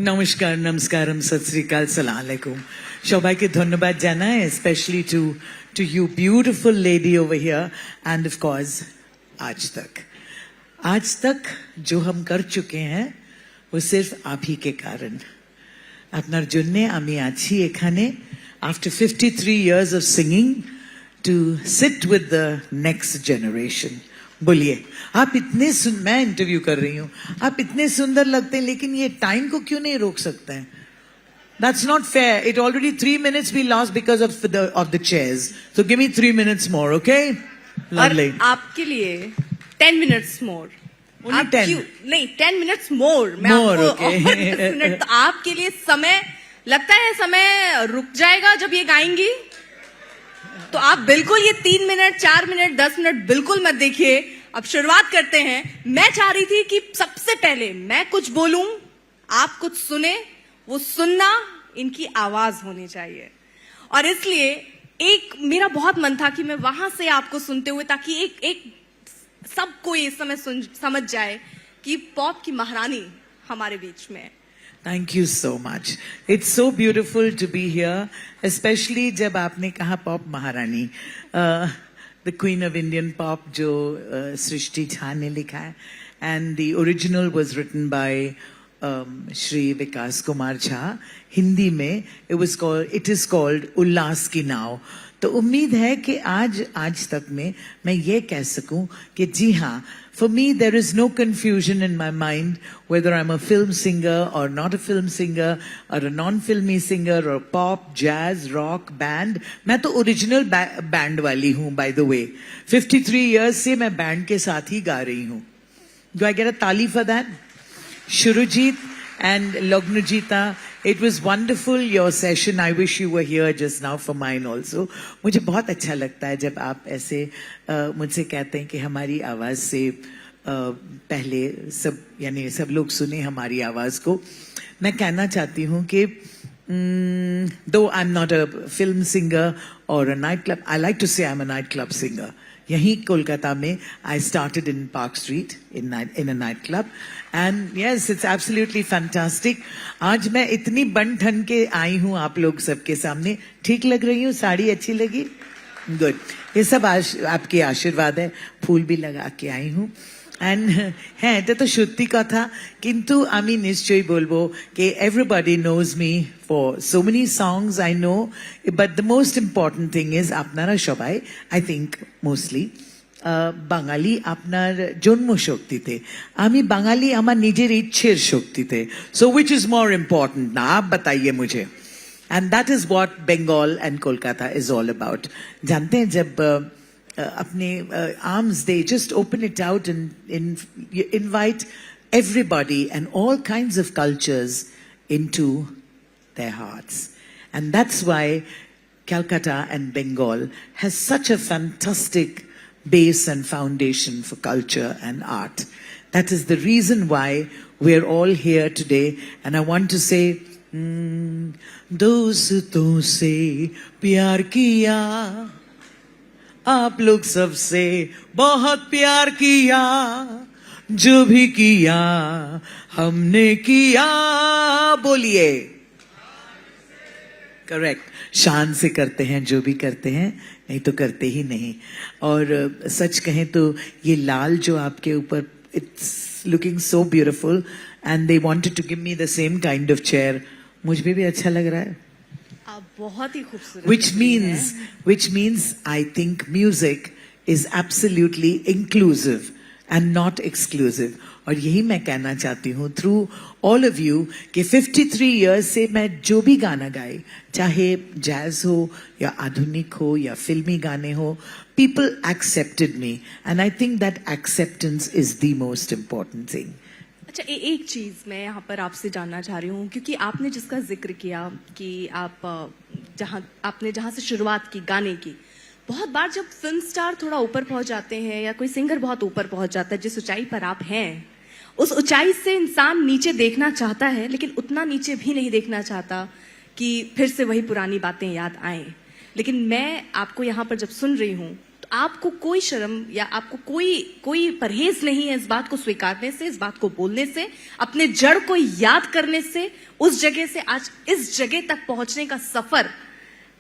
নমস্কার, নমস্কারম, সত শ্রী আকাল, সালাম আলাইকুম। সবাইকে ধন্যবাদ জানাই, specially to you beautiful lady over here, and of course आज तक जो हम कर चुके हैं वो सिर्फ आप ही के कारण। আপনার জন্যে আমি আছি এখানে after 53 years of singing to sit with the next generation। बोलिए, आप इतने मैं इंटरव्यू कर रही हूँ, आप इतने सुंदर लगते हैं, लेकिन ये टाइम को क्यों नहीं रोक सकते हैं? That's not fair. It already 3 minutes we lost because of the chairs. So give me 3 minutes more, okay? Lovely. और आपके लिए 10 minutes more. Only 10? नहीं, 10 minutes more. मैं More, आपको okay. और 10 minute, तो आपके लिए समय लगता है, समय रुक जाएगा जब ये गाएंगी। तो आप बिल्कुल ये 3 मिनट, 4 मिनट, 10 मिनट बिल्कुल मत देखिए। अब शुरुआत करते हैं। मैं चाह रही थी कि सबसे पहले मैं कुछ बोलूं, आप कुछ सुने। वो सुनना इनकी आवाज होनी चाहिए, और इसलिए एक मेरा बहुत मन था कि मैं वहां से आपको सुनते हुए, ताकि एक सबको ये समझ जाए कि पॉप की महारानी हमारे बीच में है। Thank you so much. It's so beautiful to be here, especially जब आपने कहा पॉप महारानी, the Queen of Indian Pop जो सृष्टि झा ने लिखा है, and the original was written by Shri विकास कुमार झा। हिंदी में it is called उल्लास की नाव। तो उम्मीद है कि आज तक में मैं ये कह सकूं कि जी हाँ, for me there is no confusion in my mind whether I'm a film singer or not a film singer or a non-filmy singer or pop, jazz, rock, band। मैं तो ओरिजिनल बैंड वाली हूँ, by the way। 53 years से मैं band के साथ ही गा रही हूँ। Do I get a ताली for that? Shurujit and Lognujita, it was wonderful your session. I wish you were here just now for mine also. मुझे बहुत अच्छा लगता है जब आप ऐसे मुझसे कहते हैं कि हमारी आवाज से पहले सब लोग सुने हमारी आवाज को। मैं कहना चाहती हूँ कि though I'm not a film singer or a nightclub, I like to say I'm a nightclub singer। यहीं कोलकाता में I started in Park Street in a nightclub, and yes, it's absolutely fantastic। आज मैं इतनी बन ठन के आई हूँ आप लोग सबके सामने। ठीक लग रही हूँ? साड़ी अच्छी लगी? गुड। ये सब आपके आशीर्वाद है। फूल भी लगा के आई हूँ। And হ্যাঁ, এটা তো সত্যি কথা, কিন্তু আমি নিশ্চয়ই বলবো कि everybody knows me for so many songs I know, but the most important thing is আপনারা সবাই, I think mostly বাঙালি আপনার জন্ম শক্তিতে, আমি বাঙালি আমার নিজের ইচ্ছের শক্তিতে। So which is more important? না, आप बताइए मुझे। And that is what Bengal and Kolkata is all about। जानते हैं जब अपने arms they just open it out and invite everybody and all kinds of cultures into their hearts, and that's why Calcutta and Bengal has such a fantastic base and foundation for culture and art। That is the reason why we're all here today, and I want to say दोस्तों से प्यार किया, आप लोग सबसे बहुत प्यार किया, जो भी किया हमने किया। बोलिए, करेक्ट। शान से करते हैं जो भी करते हैं, नहीं तो करते ही नहीं। और सच कहें तो ये लाल जो आपके ऊपर, it's looking so beautiful, and they wanted to give me the same kind of chair. मुझ पे भी अच्छा लग रहा है। बहुत ही खूबसूरत। Which means I think music is absolutely inclusive and not exclusive। और यही मैं कहना चाहती हूँ through all of you कि 53 years से मैं जो भी गाना गाई, चाहे जैज हो या आधुनिक हो या फिल्मी गाने हो, people accepted me, and I think that acceptance is the most important thing। अच्छा, एक चीज मैं यहाँ पर आपसे जानना चाह रही हूँ, क्योंकि आपने जिसका जिक्र किया कि आपने जहाँ से शुरुआत की गाने की, बहुत बार जब फिल्म स्टार थोड़ा ऊपर पहुंच जाते हैं या कोई सिंगर बहुत ऊपर पहुंच जाता है, जिस ऊंचाई पर आप हैं उस ऊंचाई से इंसान नीचे देखना चाहता है, लेकिन उतना नीचे भी नहीं देखना चाहता कि फिर से वही पुरानी बातें याद आए। लेकिन मैं आपको यहाँ पर जब सुन रही हूँ तो तो आपको कोई शर्म या आपको कोई परहेज नहीं है इस बात को स्वीकारने से, इस बात को बोलने से, अपने जड़ को याद करने से, उस जगह से आज इस जगह तक पहुंचने का सफर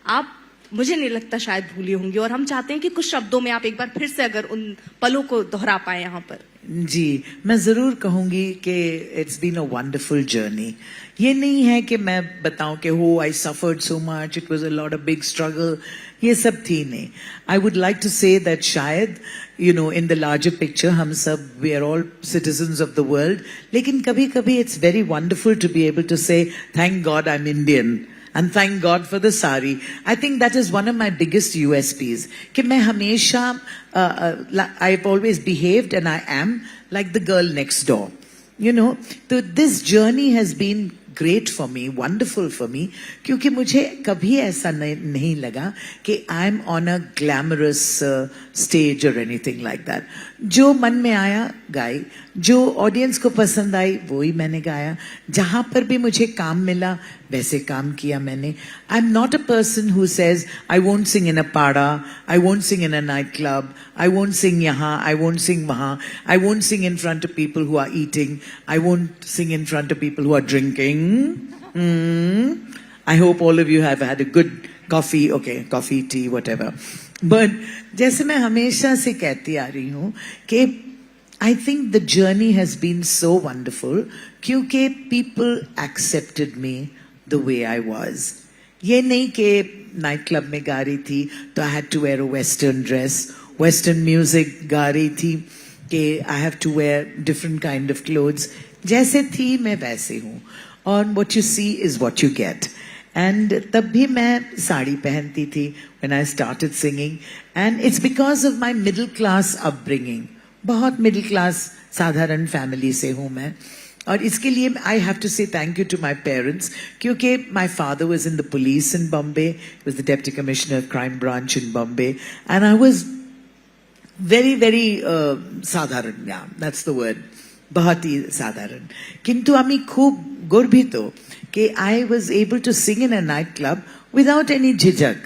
आप मुझे नहीं लगता शायद भूली होंगी। और हम चाहते हैं कि कुछ शब्दों में आप एक बार फिर से अगर उन पलों को दोहरा पाए यहाँ पर। जी, मैं जरूर कहूंगी कि it's been a wonderful journey. ये नहीं है कि मैं बताऊं कि oh I suffered so much, it was a lot of big struggle, ये सब थी नहीं। I would like to say that शायद इन द लार्जर पिक्चर हम सब we are all citizens of the world, लेकिन कभी कभी it's very wonderful to be able to say thank God I am Indian and thank God for the sari. I think that is one of my biggest USPs. कि मैं हमेशा I've always behaved and I am like the girl next door. So this journey has been great for me, wonderful for me, क्योंकि मुझे कभी ऐसा नहीं लगा कि I'm on a glamorous stage or anything like that. जो मन में आया गाई, जो ऑडियंस को पसंद आई वही मैंने गाया, जहां पर भी मुझे काम मिला वैसे काम किया मैंने। I am not a person who says I won't sing in a पाड़ा, I won't sing in a night club, I won't sing यहाँ, आई वोंट सिंग वहां, I won't sing in front of people who are eating, I won't sing in front of people who are drinking. I hope all of you have had a good coffee, okay coffee tea whatever. But जैसे मैं हमेशा से कहती आ रही हूं कि I think the journey has been so wonderful क्योंकि people accepted me the way I was. ये नहीं कि नाइट क्लब में गा रही थी तो I had to wear a western dress, western music गा रही थी कि I have to wear different kind of clothes. जैसे थी मैं वैसे हूँ और what you see is what you get. And तब भी मैं साड़ी पहनती थी when I started singing, and it's because of my middle class upbringing. बहुत मिडिल क्लास साधारण फैमिली से हूं मैं, और इसके लिए I have to say thank you to my parents, क्योंकि my father was in the police in Bombay, was the deputy commissioner of crime branch in Bombay, and I was very very साधारण, yeah that's the word, बहुत ही साधारण, किंतु আমি খুব গর্বিত कि I was able to sing in a night club without any झिझक।